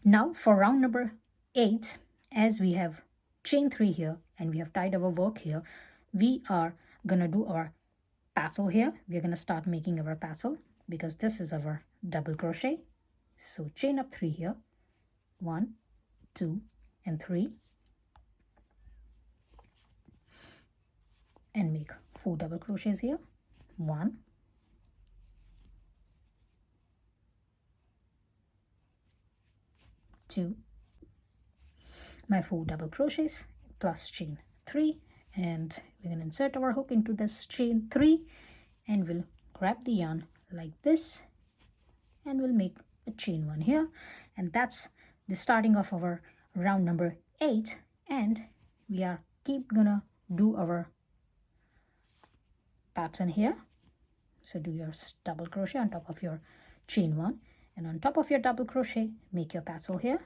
Now for round number 8, as we have chain 3 here and we have tied our work here, we are gonna do our tassel here. We're gonna start making our tassel because this is our double crochet. So chain up 3 here, 1, 2 and 3, and make 4 double crochets here, 1, 2, my 4 double crochets plus chain 3, and we're going to insert our hook into this chain 3 and we'll grab the yarn like this and we'll make a chain 1 here, and that's the starting of our round number 8. And we are gonna do our pattern here. So do your double crochet on top of your chain 1, and on top of your double crochet make your tassel here.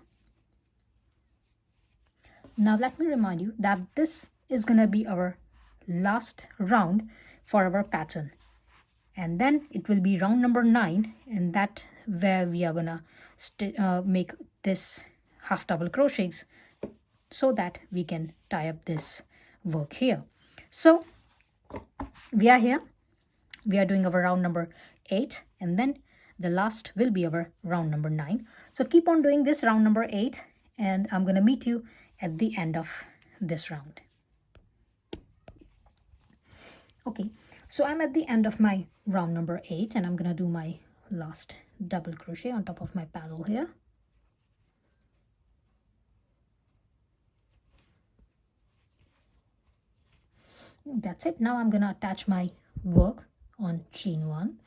Now let me remind you that this is gonna be our last round for our pattern, and then it will be round number 9, and that where we are gonna make this half double crochets so that we can tie up this work here. So we are here, we are doing our round number 8, and then the last will be our round number 9. So keep on doing this round number 8, and I'm gonna meet you at the end of this round. Okay, so I'm at the end of my round number 8, and I'm gonna do my last double crochet on top of my paddle here. That's it. Now I'm gonna attach my work on chain 1,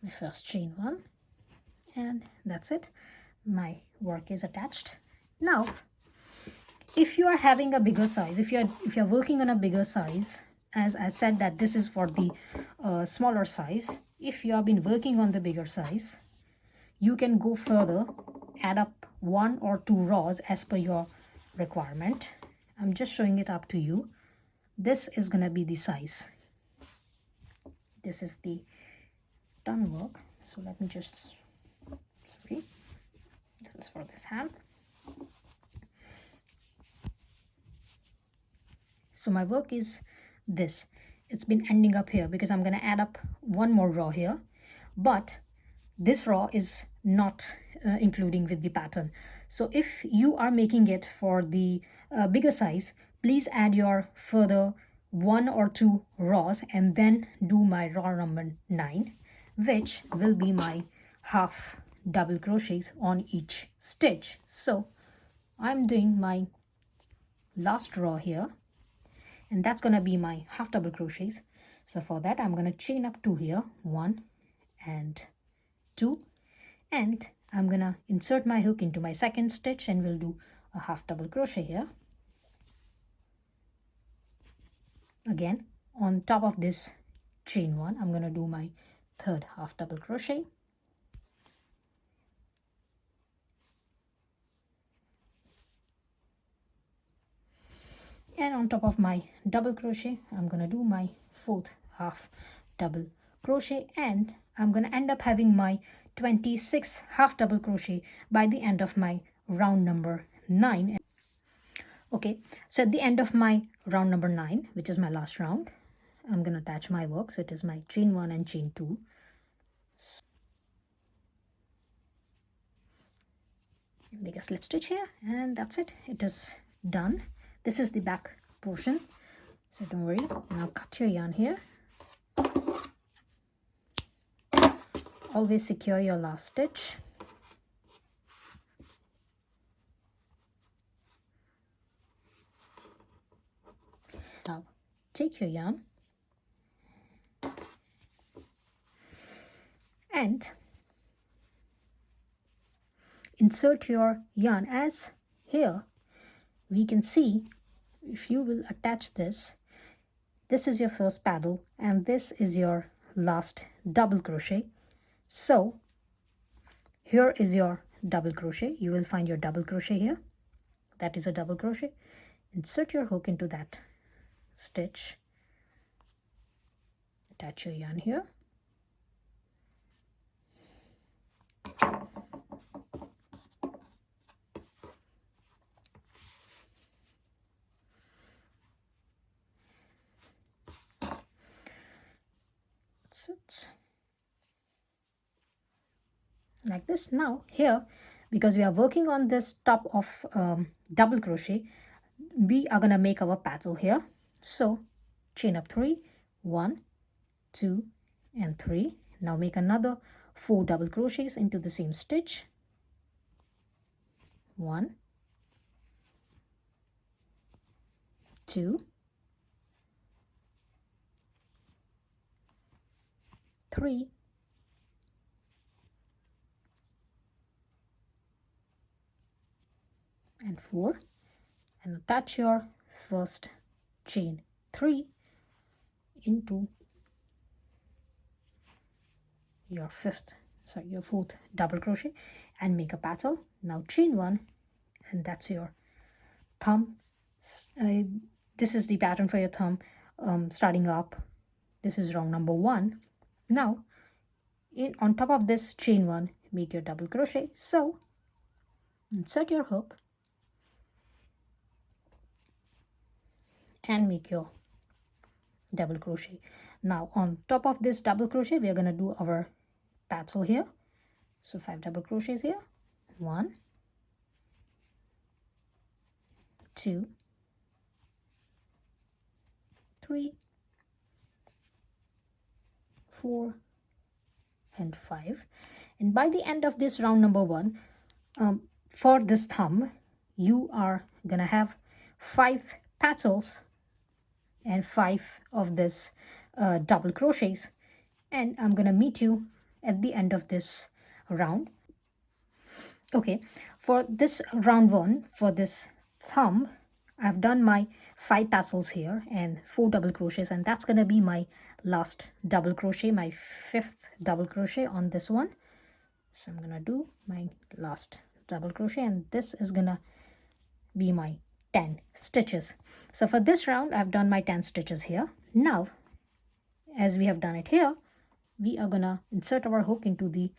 my first chain 1, and that's it. My work is attached. Now if you are having a bigger size, if you're working on a bigger size, as I said that this is for the smaller size, if you have been working on the bigger size, you can go further, add up 1 or 2 rows as per your requirement. I'm just showing it up to you. This is gonna be the size. This is the done work. So let me just, sorry, this is for this hand. So my work is this. It's been ending up here because I'm gonna add up 1 more row here, but this row is not including with the pattern. So if you are making it for the bigger size, please add your further 1 or 2 rows and then do my row number 9, which will be my half double crochets on each stitch. So I'm doing my last row here, and that's gonna be my half double crochets. So for that I'm gonna chain up 2 here, 1 and 2, and I'm gonna insert my hook into my second stitch and we'll do a half double crochet here. Again, on top of this chain 1, I'm gonna do my third half double crochet. And on top of my double crochet, I'm gonna do my fourth half double crochet, and I'm gonna end up having my 26 half double crochet by the end of my round number 9. Okay, so at the end of my round number 9, which is my last round, I'm gonna attach my work. So it is my chain 1 and chain 2. Make a slip stitch here, and that's it. It is done. This is the back portion, so don't worry. Now cut your yarn here. Always secure your last stitch. Now take your yarn and insert your yarn. As here we can see, if you will attach this, this is your first paddle and this is your last double crochet. So here is your double crochet. You will find your double crochet here. That is a double crochet. Insert your hook into that stitch, attach your yarn here, like this. Now here, because we are working on this top of double crochet, we are gonna make our petal here. So chain up 3, 1, 2 and 3. Now make another 4 double crochets into the same stitch. 1, 2, 3, and 4, and attach your first chain 3 into your fourth double crochet and make a petal. Now chain 1, and that's your thumb. This is the pattern for your thumb. Starting up, this is round number 1. Now on top of this chain 1, make your double crochet. So insert your hook and make your double crochet. Now on top of this double crochet, we are going to do our petal here. So 5 double crochets here. 1, 2, 3, 4 and 5. And by the end of this round number 1, for this thumb, you are gonna have 5 petals and 5 of this double crochets, and I'm gonna meet you at the end of this round. Okay, for this round 1, for this thumb, I've done my 5 tassels here and 4 double crochets, and that's gonna be my last double crochet, my 5th double crochet on this one. So I'm gonna do my last double crochet, and this is gonna be my 10 stitches. So for this round, I've done my 10 stitches here. Now, as we have done it here, we are gonna insert our hook into the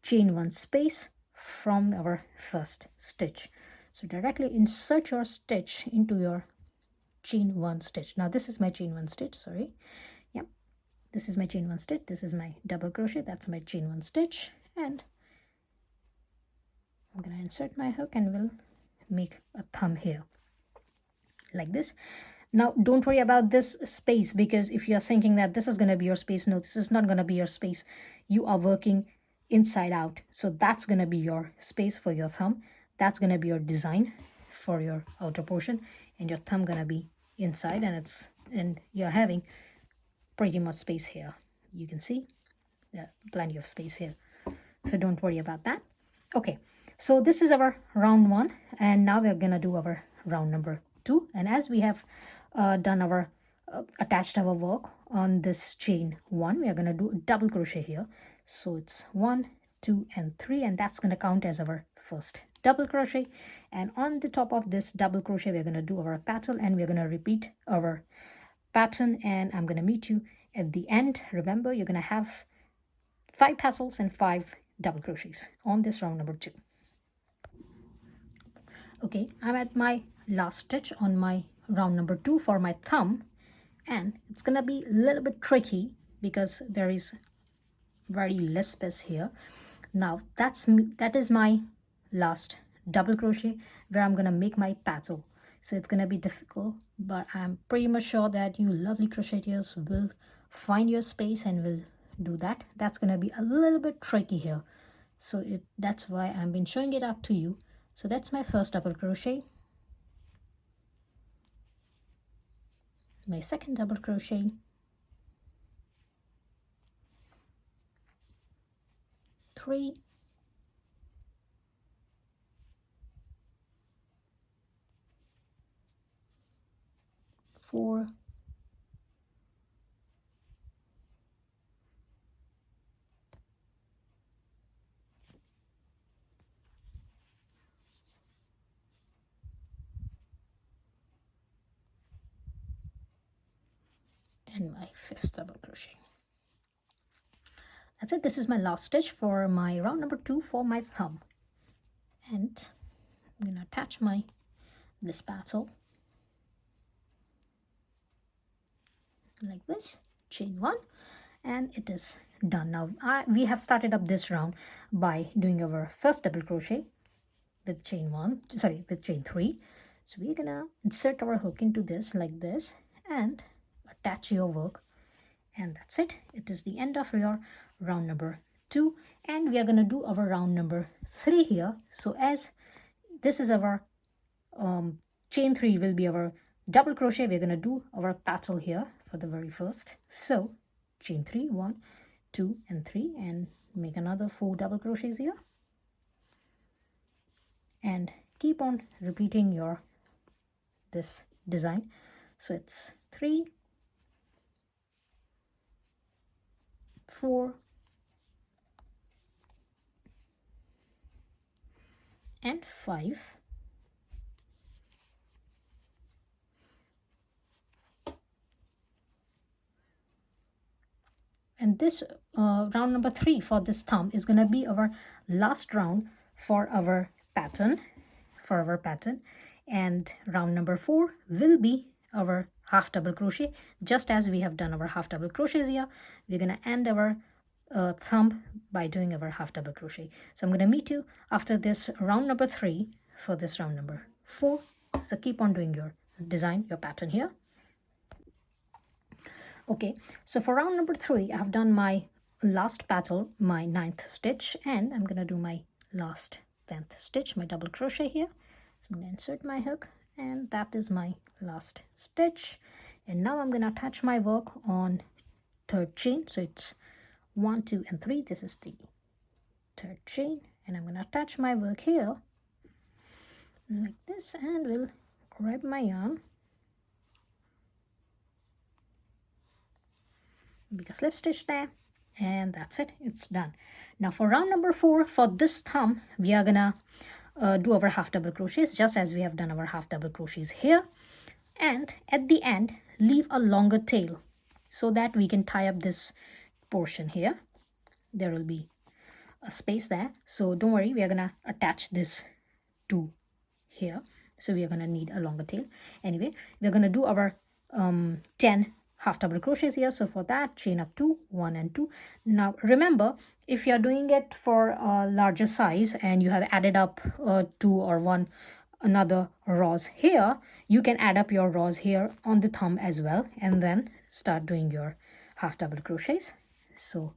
chain 1 space from our first stitch. So directly insert your stitch into your chain 1 stitch. Now this is my chain 1 stitch, sorry. Yep, this is my chain 1 stitch, this is my double crochet, that's my chain 1 stitch, and I'm gonna insert my hook and we'll make a thumb here like this. Now don't worry about this space, because if you're thinking that this is going to be your space, no, this is not going to be your space. You are working inside out, so that's going to be your space for your thumb. That's going to be your design for your outer portion, and your thumb going to be inside, and you're having pretty much space here. You can see plenty of space here, so don't worry about that. Okay, so this is our round 1, and now we're gonna do our round number 2. And as we have done our attached our work on this chain 1, we are gonna do a double crochet here. So it's 1, 2 and 3, and that's gonna count as our first double crochet. And on the top of this double crochet, we're gonna do our petal, and we're gonna repeat our pattern, and I'm gonna meet you at the end. Remember, you're gonna have 5 tassels and 5 double crochets on this round number 2. Okay, I'm at my last stitch on my round number 2 for my thumb, and it's gonna be a little bit tricky because there is very less space here. Now that is my last double crochet where I'm gonna make my petal. So it's gonna be difficult, but I'm pretty much sure that you lovely crocheters will find your space and will do that. That's gonna be a little bit tricky here, so that's why I've been showing it up to you. So that's my first double crochet, my second double crochet, three, 4, and my 5th double crochet. That's it. This is my last stitch for my round number 2 for my thumb, and I'm gonna attach this petal like this, chain 1, and it is done. Now we have started up this round by doing our first double crochet with chain 1, sorry, with chain 3. So we're gonna insert our hook into this like this and attach your work, and that's it. It is the end of your round number 2, and we are gonna do our round number 3 here. So as this is our chain 3 will be our double crochet, we're gonna do our petal here for the very first. So chain 3, 1, 2 and 3, and make another 4 double crochets here, and keep on repeating your this design. So it's 3, 4 and 5, and this round number 3 for this thumb is going to be our last round for our pattern, and round number 4 will be our half double crochet. Just as we have done our half double crochets here, we're going to end our thumb by doing our half double crochet. So I'm going to meet you after this round number 3 for this round number 4. So keep on doing your design, your pattern here. Okay, so for round number 3 I have done my last petal, my 9th stitch, and I'm gonna do my last 10th stitch, my double crochet here. So I'm gonna insert my hook, and that is my last stitch. And now I'm gonna attach my work on 3rd chain. So it's 1, 2 and 3. This is the 3rd chain, and I'm gonna attach my work here like this, and we'll grab my yarn, make a slip stitch there, and that's it, it's done. Now for round number 4, for this thumb we are gonna do our half double crochets just as we have done our half double crochets here, and at the end leave a longer tail so that we can tie up this portion here. There will be a space there, so don't worry, we are gonna attach this to here, so we are gonna need a longer tail. Anyway, we're gonna do our 10 half double crochets here. So for that, chain up 2, 1 and 2. Now remember, if you're doing it for a larger size and you have added up 2 or 1 another rows here, you can add up your rows here on the thumb as well, and then start doing your half double crochets. So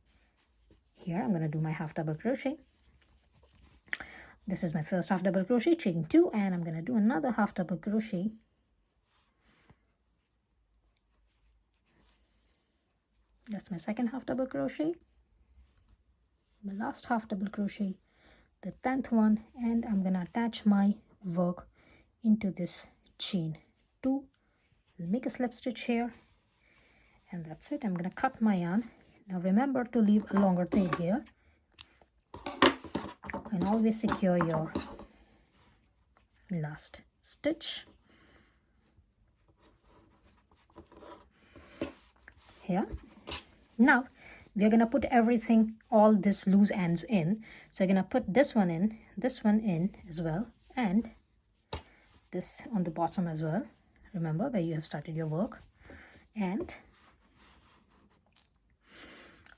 here I'm going to do my half double crochet. This is my first half double crochet, chain 2, and I'm going to do another half double crochet. That's my second half double crochet, my last half double crochet, the 10th one, and I'm going to attach my work into this chain 2. I'll make a slip stitch here, and that's it. I'm going to cut my yarn. Now remember to leave a longer tail here, and always secure your last stitch here. Now we're going to put everything, all this loose ends in. So I'm going to put this one in as well, and this on the bottom as well, remember where you have started your work. And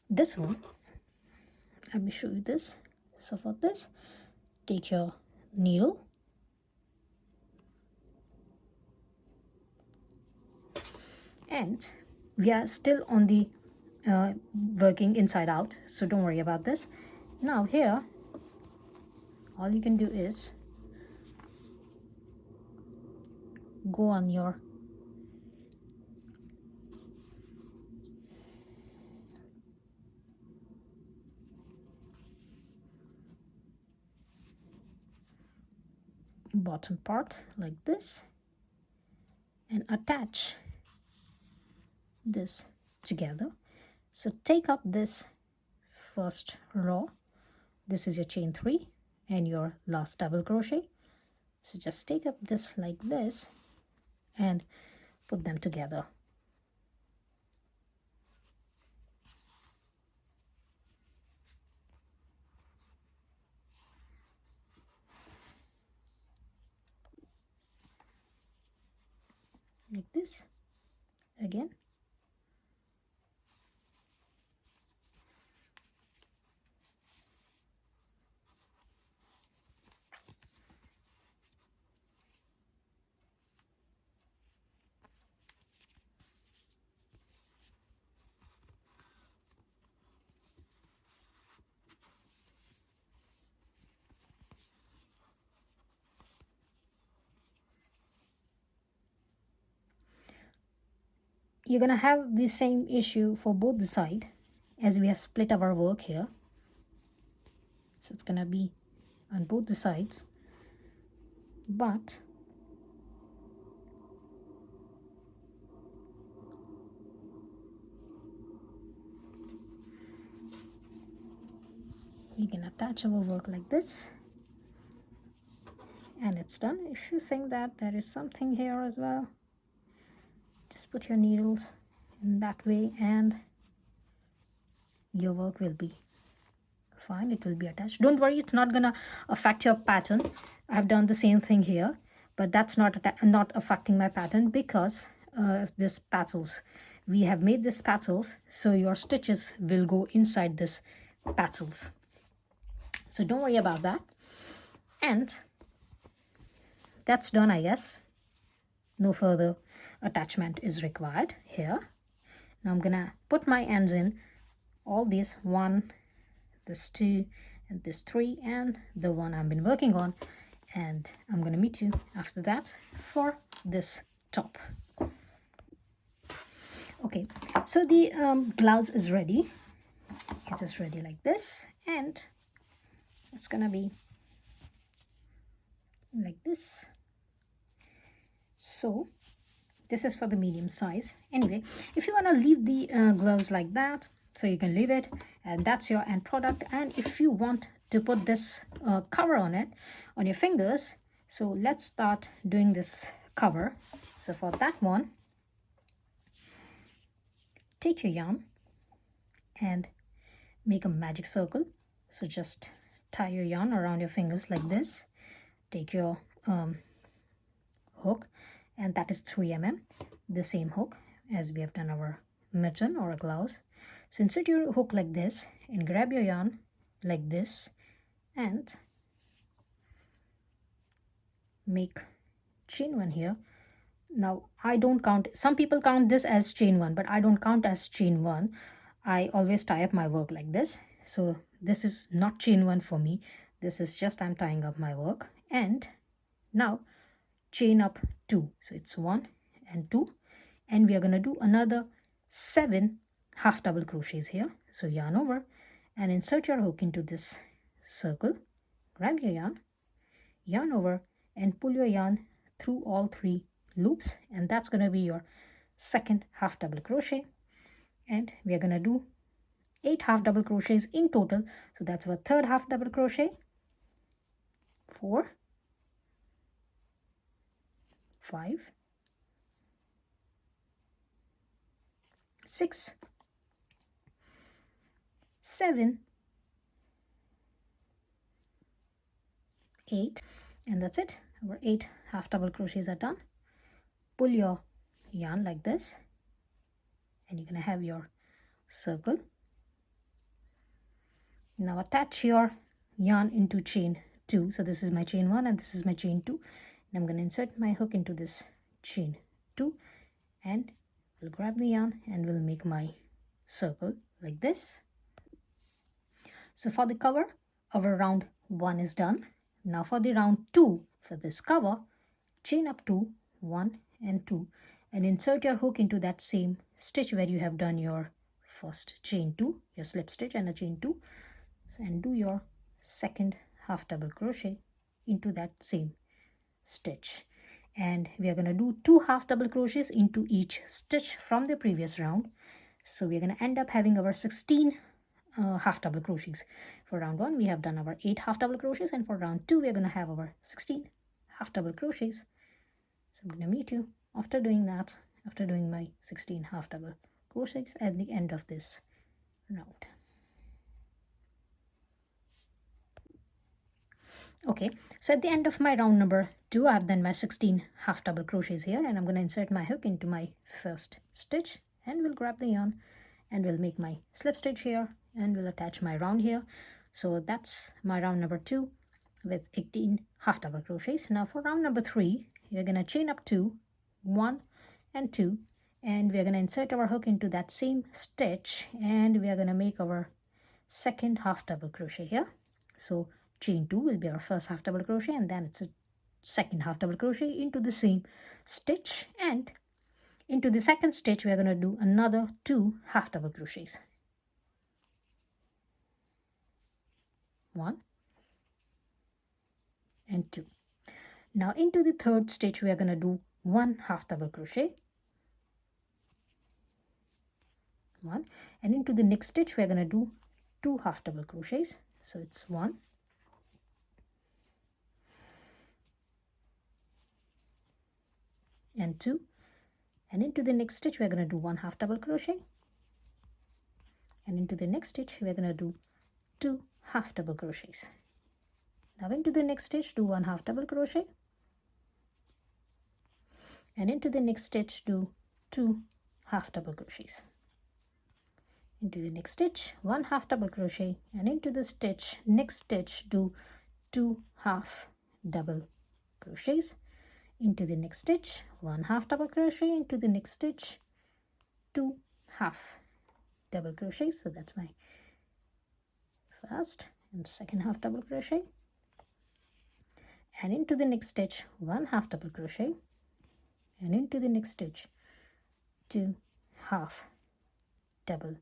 this one, let me show you this. So for this, take your needle and we are still on the working inside out, so don't worry about this. Now here all you can do is go on your bottom part like this and attach this together. So take up this first row, this is your chain 3 and your last double crochet. So just take up this like this and put them together. Like this again. you're gonna have the same issue for both the side, as we have split our work here. So it's gonna be on both the sides, but we can attach our work like this, and it's done. If you think that there is something here as well, just put your needles in that way and your work will be fine. It will be attached. Don't worry, it's not gonna affect your pattern. I've done the same thing here, but that's not affecting my pattern because this petals, we have made this petals, so your stitches will go inside this petals. So don't worry about that. And that's done, I guess. No further attachment is required here. Now I'm gonna put my ends in all these, one, this two, and this three, and the one I've been working on, and I'm gonna meet you after that for this top. Okay, so the blouse is ready. It's just ready like this, and it's gonna be like this. So this is for the medium size. Anyway, if you want to leave the gloves like that, so you can leave it, and that's your end product. And if you want to put this cover on it, on your fingers, so let's start doing this cover. So for that one, take your yarn and make a magic circle. So just tie your yarn around your fingers like this. Take your hook, and that is 3 mm, the same hook as we have done our mitten or a blouse. So insert your hook like this and grab your yarn like this and make chain one here. Now I don't count, some people count this as chain one, but I don't count as chain one. I always tie up my work like this. So this is not chain one for me. This is just I'm tying up my work. And now chain up 2, so it's 1 and 2, and we are going to do another 7 half double crochets here. So yarn over and insert your hook into this circle, grab your yarn over and pull your yarn through all 3 loops, and that's going to be your second half double crochet. And we are going to do 8 half double crochets in total, so that's our third half double crochet. 4, 5, 6, 7, 8, and that's it. Our 8 half double crochets are done. Pull your yarn like this, and you're gonna have your circle. Now attach your yarn into chain 2. So this is my chain 1 and this is my chain 2. And I'm gonna insert my hook into this chain 2, and we'll grab the yarn and we'll make my circle like this. So for the cover, our round 1 is done. Now for the round 2, for this cover, chain up 2, 1 and 2, and insert your hook into that same stitch where you have done your first chain 2, your slip stitch and a chain 2, and do your second half double crochet into that same stitch. And we are going to do 2 half double crochets into each stitch from the previous round. So we are going to end up having our 16 half double crochets. For round 1 we have done our 8 half double crochets, and for round 2 we are going to have our 16 half double crochets. So I'm going to meet you after doing that, after doing my 16 half double crochets at the end of this round. Okay, so at the end of my round number 2, I've done my 16 half double crochets here, and I'm going to insert my hook into my first stitch, and we'll grab the yarn and we'll make my slip stitch here, and we'll attach my round here. So that's my round number 2 with 18 half double crochets. Now for round number 3, we're going to chain up 2, 1 and 2, and we're going to insert our hook into that same stitch, and we are going to make our second half double crochet here. So chain 2 will be our first half double crochet, and then it's a second half double crochet into the same stitch. And Into the second stitch, we are going to do another 2 half double crochets. 1 and 2. Now into the third stitch, we are going to do 1 half double crochet. 1, and into the next stitch we are going to do 2 half double crochets. So it's 1 and 2, and into the next stitch we are going to do 1 half double crochet, and into the next stitch we are going to do 2 half double crochets. Now into the next stitch do 1 half double crochet, and into the next stitch do 2 half double crochets. Into the next stitch 1 half double crochet, and into the next stitch do 2 half double crochets. Into the next stitch 1 half double crochet, into the next stitch 2 half double crochets. So that's my first and second half double crochet, and into the next stitch 1 half double crochet, and into the next stitch 2 half double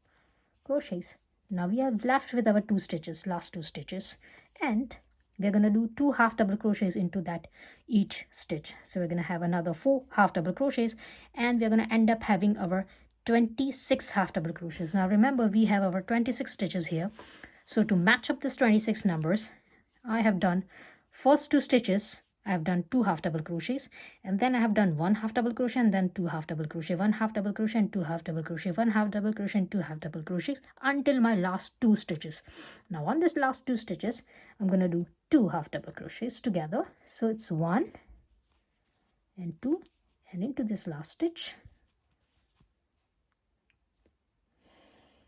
crochets. Now we are left with our 2 stitches, last 2 stitches, and we're going to do 2 half double crochets into that each stitch. So we're going to have another 4 half double crochets, and we're going to end up having our 26 half double crochets. Now remember, we have our 26 stitches here. So to match up this 26 numbers, I have done first 2 stitches, I have done 2 half double crochets, and then I have done 1 half double crochet, and then 2 half double crochet, 1 half double crochet, and 2 half double crochet, 1 half double crochet, and 2 half double crochets until my last 2 stitches. Now on this last 2 stitches, I'm going to do 2 half double crochets together. So it's 1 and 2, and into this last stitch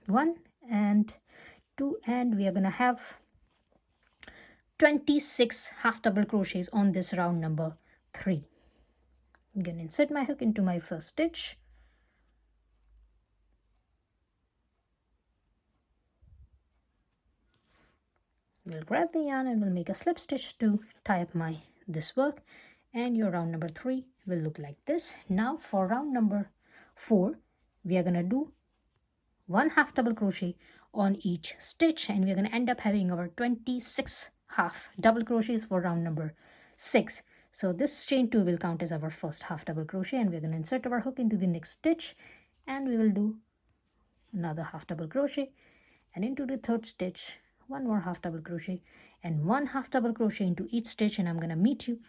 1 and 2, and we are going to have 26 half double crochets on this round number 3. I'm going to insert my hook into my first stitch, we'll grab the yarn and we'll make a slip stitch to tie up this work, and your round number 3 will look like this. Now for round number 4, we are going to do 1 half double crochet on each stitch, and we're going to end up having our 26 half double crochets for round number 6. So this chain 2 will count as our first half double crochet, and we're going to insert our hook into the next stitch, and we will do another half double crochet, and into the third stitch 1 more half double crochet, and 1 half double crochet into each stitch, and I'm going to meet you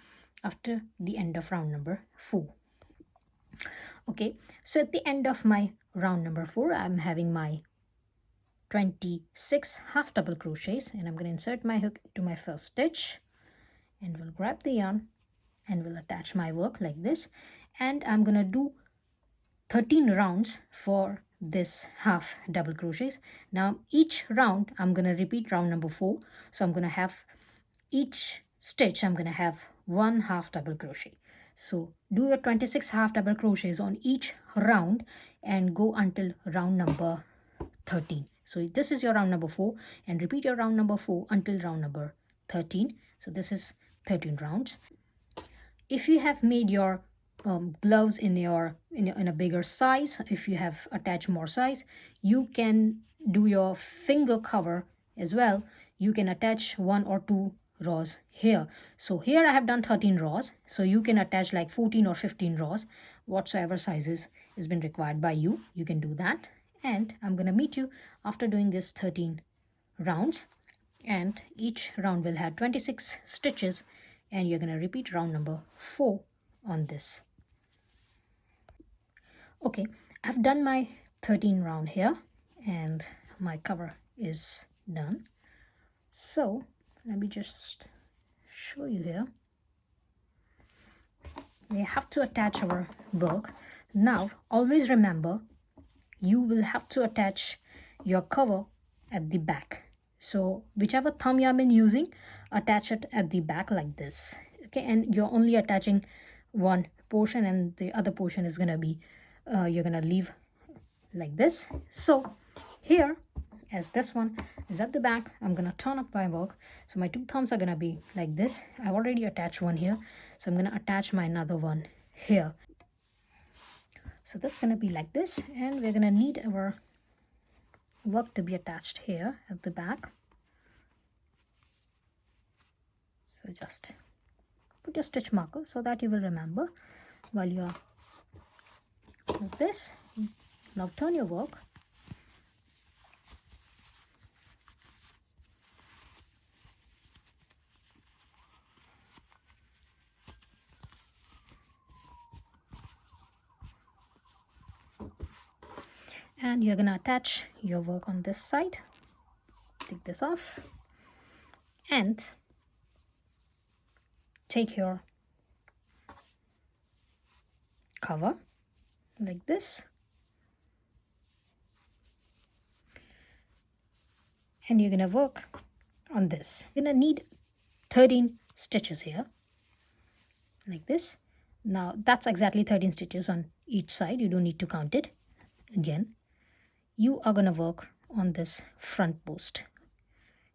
after the end of round number 4. Okay, so at the end of my round number 4, I'm having my 26 half double crochets, and I'm going to insert my hook into my first stitch, and we'll grab the yarn and we'll attach my work like this, and I'm going to do 13 rounds for this half double crochets. Now each round I'm going to repeat round number 4, so I'm going to have each stitch I'm going to have 1 half double crochet. So do your 26 half double crochets on each round and go until round number 13. So this is your round number 4, and repeat your round number 4 until round number 13. So this is 13 rounds. If you have made your gloves in a bigger size, if you have attached more size, you can do your finger cover as well. You can attach 1 or 2 rows here. So here I have done 13 rows, so you can attach like 14 or 15 rows, whatsoever sizes has been required by you. You can do that, and I'm going to meet you after doing this 13 rounds, and each round will have 26 stitches, and you're going to repeat round number 4 on this. Okay, I've done my 13 round here, and my cover is done. So let me just show you here. We have to attach our work. Now always remember, you will have to attach your cover at the back. So whichever thumb you have been using, attach it at the back like this. Okay, and you're only attaching one portion, and the other portion is going to be you're going to leave like this. So here, as this one is at the back, I'm going to turn up my work. So my 2 thumbs are going to be like this. I've already attached one here, so I'm going to attach my another one here. So that's going to be like this, and we're going to need our work to be attached here at the back. So just put your stitch marker so that you will remember while you're like this. Now turn your work. And you're going to attach your work on this side. Take this off and take your cover like this, and you're going to work on this. You're going to need 13 stitches here like this. Now that's exactly 13 stitches on each side. You don't need to count it. Again, you are going to work on this front post.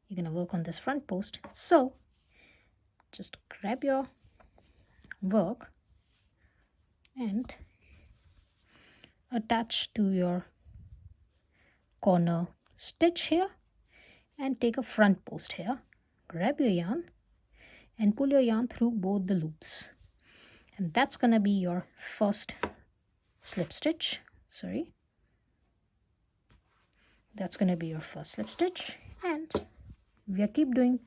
You're going to work on this front post. So just grab your work and attach to your corner stitch here, and take a front post here. Grab your yarn and pull your yarn through both the loops, and that's gonna be your first slip stitch. That's gonna be your first slip stitch, and we keep doing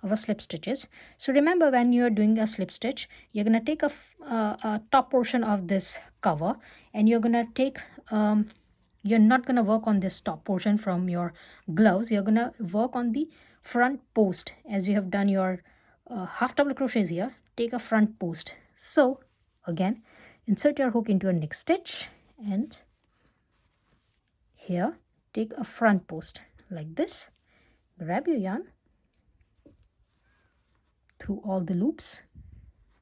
our slip stitches. So remember, when you're doing a slip stitch, you're gonna take a top portion of this cover, and you're gonna take you're not gonna work on this top portion from your gloves. You're gonna work on the front post. As you have done your half double crochets here, take a front post. So again, insert your hook into your next stitch, and here take a front post like this. Grab your yarn through all the loops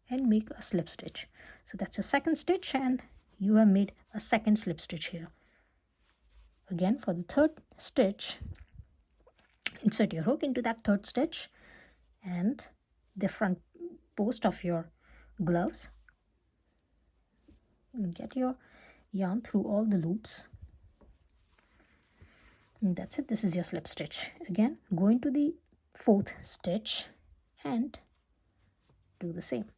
and make a slip stitch. So that's your second stitch, and you have made a second slip stitch here. Again, for the third stitch, insert your hook into that third stitch and the front post of your gloves, and get your yarn through all the loops, and that's it. This is your slip stitch. Again, go into the fourth stitch and do the same,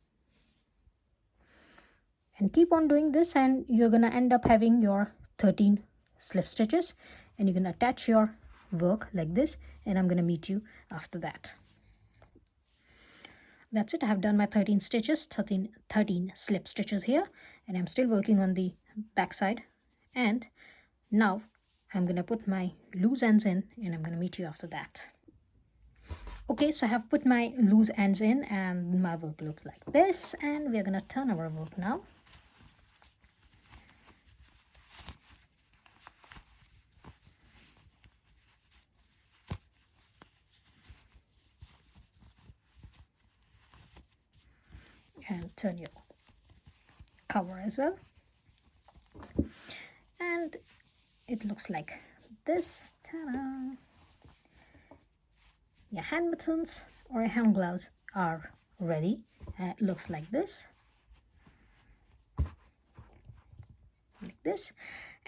and keep on doing this, and you're gonna end up having your 13 slip stitches, and you're gonna attach your work like this, and I'm gonna meet you after that. That's it. I have done my 13 stitches, 13 slip stitches here, and I'm still working on the back side. And now I'm gonna put my loose ends in, and I'm gonna meet you after that. Okay, so I have put my loose ends in, and my work looks like this, and we're gonna turn our work now. And turn your cover as well, and it looks like this. Ta-da! Your hand mittens or hand gloves are ready. It looks like this,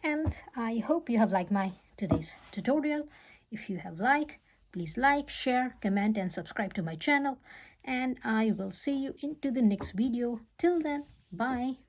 and I hope you have liked my today's tutorial. If you have liked, please like, share, comment, and subscribe to my channel, and I will see you into the next video. Till then, bye.